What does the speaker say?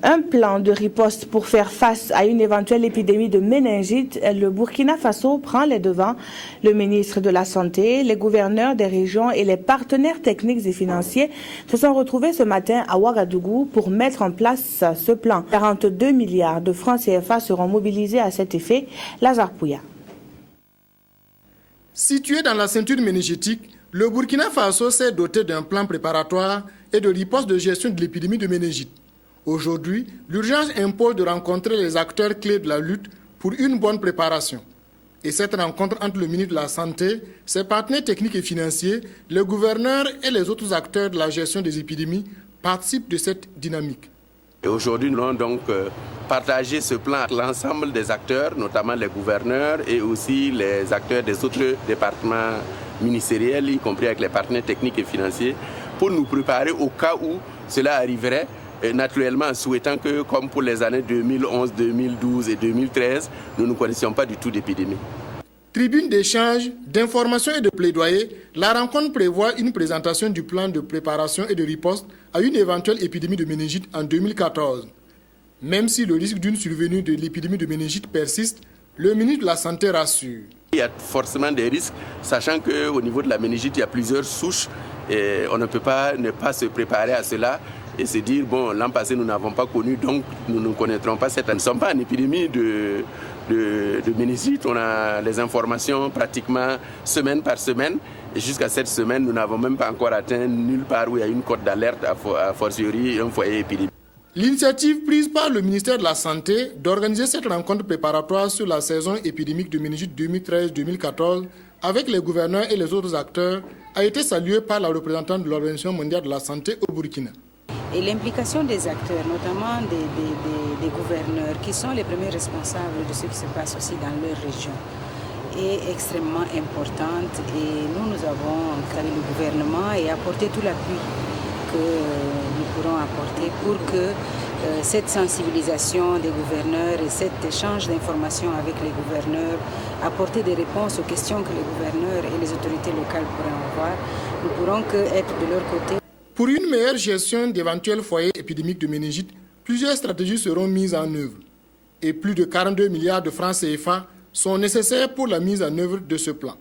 Un plan de riposte pour faire face à une éventuelle épidémie de méningite. Le Burkina Faso prend les devants. Le ministre de la Santé, les gouverneurs des régions et les partenaires techniques et financiers se sont retrouvés ce matin à Ouagadougou pour mettre en place ce plan. 42 milliards de francs CFA seront mobilisés à cet effet. Lazare Pouya. Situé dans la ceinture méningétique, le Burkina Faso s'est doté d'un plan préparatoire et de riposte de gestion de l'épidémie de méningite. Aujourd'hui, l'urgence impose de rencontrer les acteurs clés de la lutte pour une bonne préparation. Et cette rencontre entre le ministre de la Santé, ses partenaires techniques et financiers, les gouverneurs et les autres acteurs de la gestion des épidémies participent de cette dynamique. Et aujourd'hui, nous allons donc partager ce plan avec l'ensemble des acteurs, notamment les gouverneurs et aussi les acteurs des autres départements ministériels, y compris avec les partenaires techniques et financiers, pour nous préparer au cas où cela arriverait. Et naturellement, en souhaitant que, comme pour les années 2011, 2012 et 2013, nous ne connaissions pas du tout d'épidémie. Tribune d'échange, d'information et de plaidoyer, la rencontre prévoit une présentation du plan de préparation et de riposte à une éventuelle épidémie de méningite en 2014. Même si le risque d'une survenue de l'épidémie de méningite persiste, le ministre de la Santé rassure. Il y a forcément des risques, sachant qu'au niveau de la méningite, il y a plusieurs souches et on ne peut pas ne pas se préparer à cela et se dire, bon, l'an passé, nous n'avons pas connu, donc nous ne connaîtrons pas cette année. Nous ne sommes pas en épidémie de méningite. On a les informations pratiquement semaine par semaine. Et jusqu'à cette semaine, nous n'avons même pas encore atteint nulle part où il y a une cote d'alerte, à fortiori un foyer épidémique. L'initiative prise par le ministère de la Santé d'organiser cette rencontre préparatoire sur la saison épidémique de méningite 2013-2014 avec les gouverneurs et les autres acteurs a été saluée par la représentante de l'Organisation mondiale de la santé au Burkina. Et l'implication des acteurs, notamment des gouverneurs, qui sont les premiers responsables de ce qui se passe aussi dans leur région, est extrêmement importante. Et nous avons encadré le gouvernement et apporté tout l'appui que nous pourrons apporter pour que cette sensibilisation des gouverneurs et cet échange d'informations avec les gouverneurs, apporter des réponses aux questions que les gouverneurs et les autorités locales pourront avoir, nous pourrons être de leur côté. Pour une meilleure gestion d'éventuels foyers épidémiques de méningite, plusieurs stratégies seront mises en œuvre. Et plus de 42 milliards de francs CFA sont nécessaires pour la mise en œuvre de ce plan.